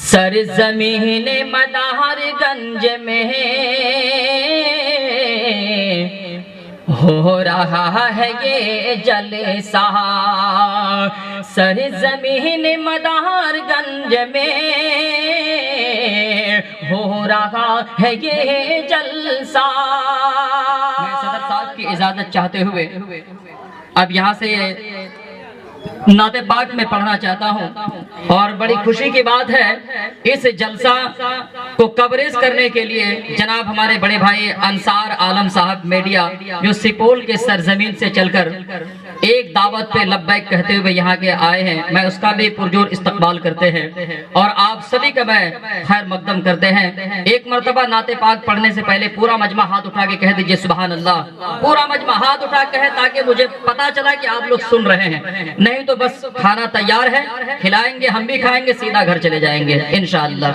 سرزمین مدار گنج میں ہو رہا ہے یہ جلسہ، سرزمین مدار گنج میں ہو رہا ہے یہ جلسہ۔ میں صدر صاحب کی اجازت چاہتے ہوئے اب یہاں سے نعت پاک میں پڑھنا چاہتا ہوں، اور بڑی خوشی کی بات ہے اس جلسہ کو کوریج کرنے کے لیے جناب ہمارے بڑے بھائی انصار عالم صاحب میڈیا جو سپول کے سرزمین سے چل کر ایک دعوت پہ لبیک کہتے ہوئے یہاں کے آئے ہیں، میں اس کا بھی پرجور استقبال کرتے ہیں اور آپ سبھی کا میں خیر مقدم کرتے ہیں۔ ایک مرتبہ نعت پاک پڑھنے سے پہلے پورا مجمع ہاتھ اٹھا کے کہہ دیجئے سبحان اللہ، پورا مجمع ہاتھ اٹھا کے کہے تاکہ مجھے پتا چلا کہ آپ لوگ سن رہے ہیں، نہیں تو بس کھانا تیار ہے، کھلائیں گے، ہم بھی کھائیں گے، سیدھا گھر چلے جائیں گے انشاءاللہ۔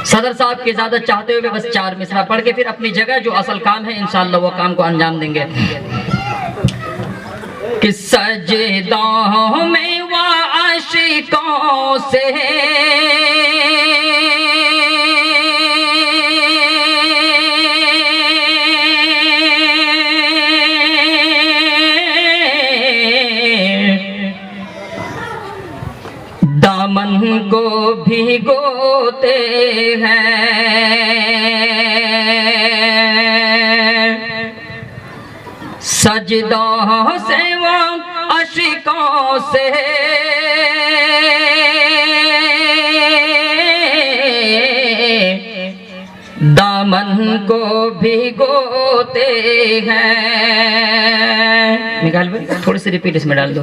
صدر صاحب کی اجازت چاہتے ہوئے بس 4 مصرع پڑھ کے پھر اپنی جگہ جو اصل کام ہے انشاءاللہ وہ کام کو انجام دیں گے۔ کہ سجدوں میں وہ عاشقوں سے دامن کو بھگوتے ہیں، سجدوں سے وہ عاشقوں سے دامن کو بھگوتے ہیں۔ نکال بھائی تھوڑی سی ریپیٹ اس میں ڈال دو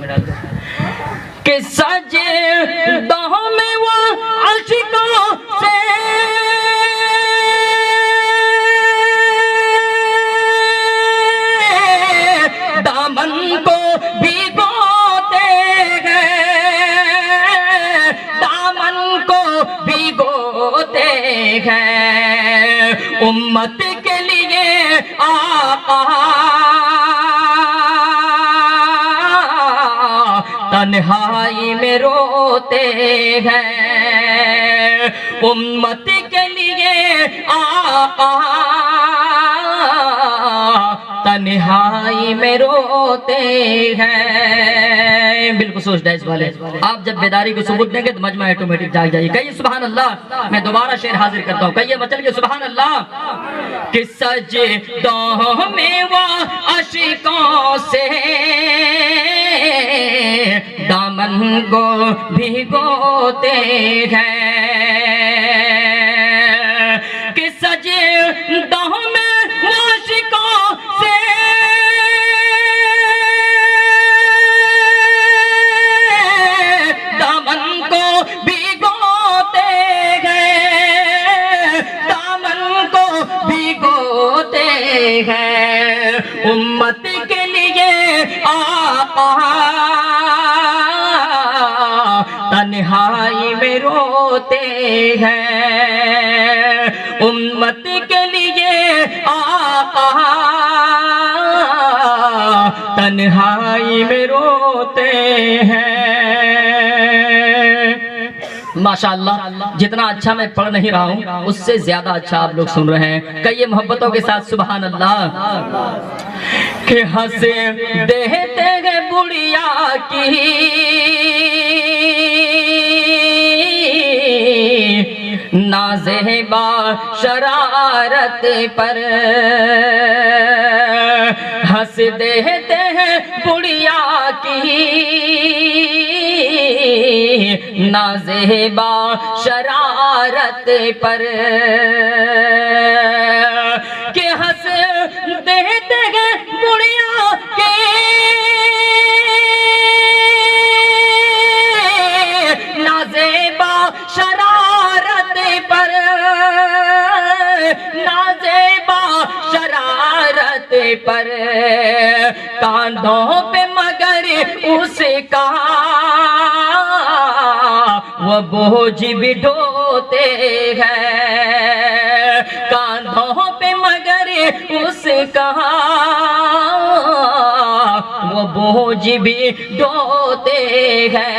کہ سجدوں میں وہ عاشقوں سے دامن کو بھگوتے ہیں، دامن کو بھگوتے ہیں، امت کے لیے آقا تنہائی میں روتے ہیں، امت کے لیے آقا تنہائی میں روتے ہیں۔ بالخصوص ڈیس والے آپ جب بیداری کو ثبوت دیں گے تو مجمع ایٹومیٹک جاگ جائے۔ کہیے سبحان اللہ، میں دوبارہ شعر حاضر کرتا ہوں، کہیے مچل کے سبحان اللہ۔ کہ سجدوں میں وہ عاشقوں سے دامن کو بھگوتے ہیں، کہ سجدوں میں وہ عاشقوں سے دامن کو بھگوتے ہیں، دامن کو بھگوتے ہیں، امت کے لیے آقا تنہائی میں روتے ہیں، امت کے لیے آقا تنہائی میں روتے ہیں۔ ماشاءاللہ جتنا اچھا میں پڑھ نہیں رہا ہوں اس سے زیادہ اچھا آپ لوگ سن رہے ہیں، کہیے محبتوں کے ساتھ سبحان اللہ۔ کہ ہنس دیتے ہیں بڑھیا کی نازیبا شرارت پر، ہنس دیتے ہیں بڑھیا کی نازیبا شرارت پر، کہ ہنس دیتے ہیں بڑھیا کی نازیبا شرارت پر، نازیبا شرارت پر، کاندھوں پہ مگر اس کا وہ بوجھ بھی ڈھوتے ہیں، کاندھوں پہ مگر اس کا وہ بوجھ بھی ڈھوتے ہیں،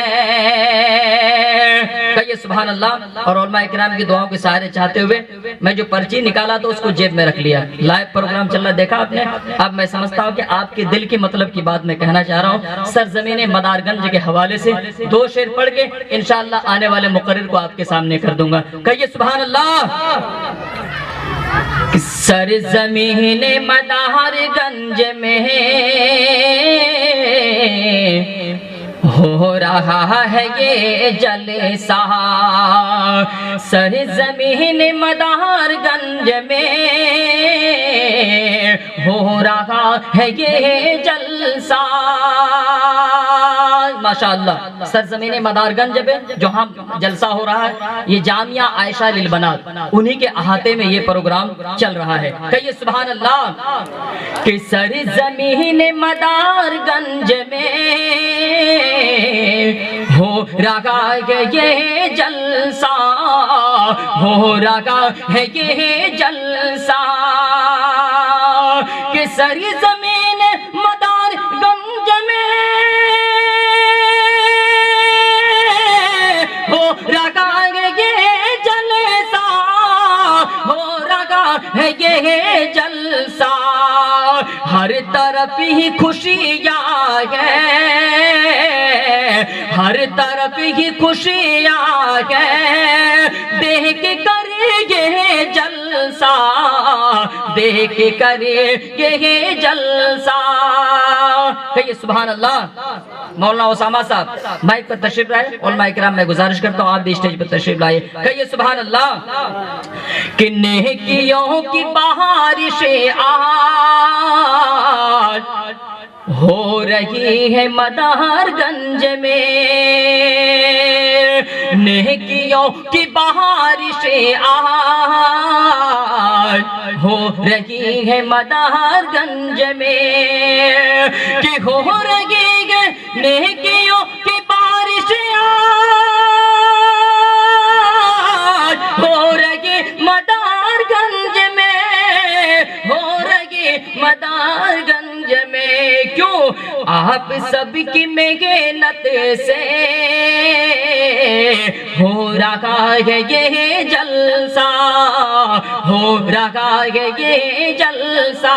کہیے سبحان اللہ. اور علماء کرام کی دعاؤں کے سہارے چاہتے ہوئے میں جو پرچی نکالا تو اس کو جیب میں رکھ لیا. لائیو پروگرام چل رہا دیکھا آپ نے. اب میں سمجھتا ہوں کہ آپ کے دل کی مطلب کی بات میں کہنا چاہ رہا ہوں. سرزمین مدار گنج کے حوالے سے 2 شعر پڑھ کے انشاءاللہ آنے والے مقرر کو آپ کے سامنے کر دوں گا. کہیے سبحان اللہ. سرزمین مدار گنج میں ہو رہا ہے یہ جلسہ. سرزمین مدار گنج میں ہو رہا ہے یہ جلسہ. ماشاءاللہ سرزمین مدار گنج میں جو ہم جلسہ ہو رہا ہے یہ جامعہ عائشہ للبنات انہی کے احاطے میں یہ پروگرام چل رہا ہے. کہیے سبحان اللہ. کہ سرزمین مدار گنج میں ہو رہا ہے یہ جلسہ. ہو رہا ہے یہ جلسہ. کہ سرزمین مدار گنج میں ہو رہا ہے یہ جلسہ. ہو رہا ہے یہ جلسہ. ہر طرف ہی خوشیاں ہیں. ہر طرف ہی خوشیاں ہیں. دیکھ کر یہ جلسہ. دیکھ کر یہ جلسہ. کہیے سبحان اللہ. مولانا اسامہ صاحب مائک پر تشریف لائے. علماء کرام میں گزارش کرتا ہوں آپ بھی اسٹیج پر تشریف لائے. کہیے سبحان اللہ. کہ نیکیوں کی بارشیں آج ہو رہی ہے مدار گنج میں. نیکیوں کی بارشیں آج ہو رہی ہے مدار گنج میں. کہ ہو رہی ہے نیکیوں کی بارشیں آج ہو رہی مدار گنج میں. ہو رہی مدار گنج میں. کیوں؟ آپ سب کی محنت سے ہو رہا ہے یہ جلسہ. ہو رہا ہے یہ جلسہ.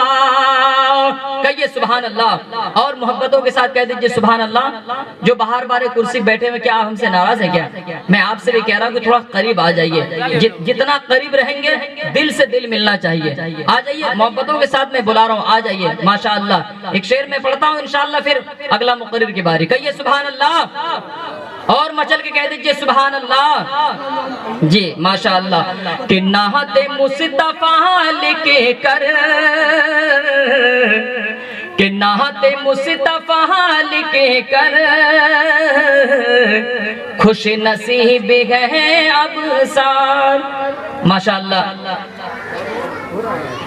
کہیے سبحان اللہ. اور محبتوں کے ساتھ کہہ دیجئے سبحان اللہ. جو باہر بارے کرسی بیٹھے ہوئے کیا آپ ہم سے ناراض ہیں کیا؟ میں آپ سے بھی کہہ رہا ہوں کہ تھوڑا قریب آ جائیے. جتنا قریب رہیں گے دل سے دل ملنا چاہیے. آ جائیے محبتوں کے ساتھ میں بلا رہا ہوں. آ جائیے ماشاءاللہ. ایک شعر میں پڑھتا ہوں انشاءاللہ پھر اگلا مقرر کی باری. کہیے سبحان اللہ. اور مچل کے کہہ دیجئے سبحان اللہ. جی ماشاءاللہ. کہ نعت مصطفیٰ لکھ کر. کہ نعت مصطفیٰ لکھ کر خوش نصیب ہے ابصار. ماشاءاللہ.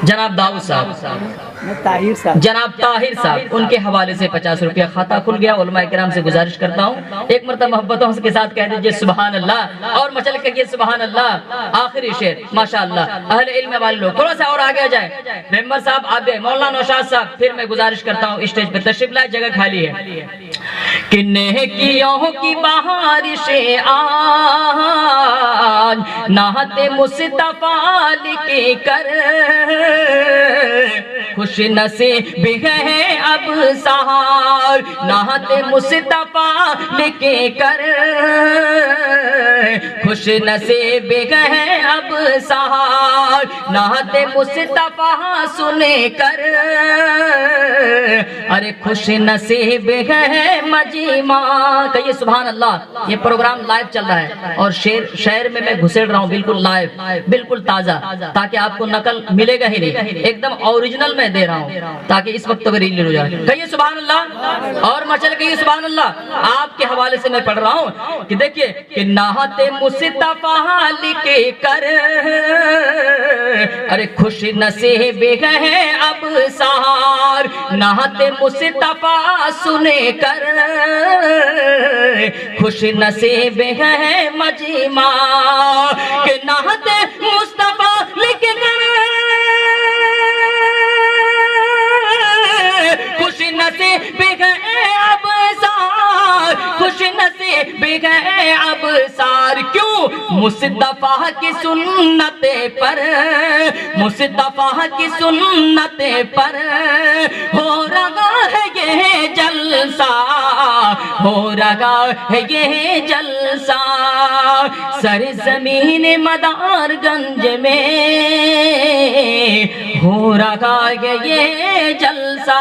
جناب داؤد صاحب جناب طاہر صاحب ان کے حوالے سے 50 روپیہ کھاتا کھل گیا. علماء کرام سے گزارش کرتا ہوں ایک مرتبہ محبتوں کے ساتھ کہہ دیجئے سبحان اللہ. اور مچل کہیے سبحان اللہ. آخری شعر ماشاءاللہ. اہل علم والے لوگ تھوڑا سا اور آگے جائیں. ممبر صاحب آپ بھی. مولانا نوشاد صاحب پھر میں گزارش کرتا ہوں اسٹیج پہ تشریف لائے. جگہ خالی ہے. کہ نیکیوں کی بارشیں آج نعت مصطفیٰ لکھ کر خوش نصیب ہے ابصار. نعت مصطفیٰ لکھ کر خوش نصیب ہے ابصار. نعت مصطفیٰ سن کر ارے خوش نصیب ہے مجمع. کہیے سبحان اللہ. یہ پروگرام لائیو چل رہا ہے اور شہر میں میں گھسڑ رہا ہوں بالکل لائیو بالکل تازہ تاکہ آپ کو نقل ملے گا ہی نہیں. ایک دم اوریجنل میں دے رہا ہوں تاکہ اس وقت ریلیز ہو جائے. کہیے سبحان اللہ. اور مچل کہیے سبحان اللہ. آپ کے حوالے سے میں پڑھ رہا ہوں کہ دیکھیے کہ نعت مصطفیٰ لکھ کر ارے خوش نصیب ہے ابصار. نعت مصطفیٰ سن کر خوش نصیب ہے مجمع. کہ نعت مصطفیٰ لکھ کر خوش نصیب ہے ابصار. خوش نصیب ہے ابصار کیوں مصطفیٰ کی سنت پر مصطفیٰ کی سنت پر ہو رہا ہے یہ جلسہ ہو رہا ہے یہ جلسہ سرزمین مدار گنج میں ہو رہا ہے یہ جلسہ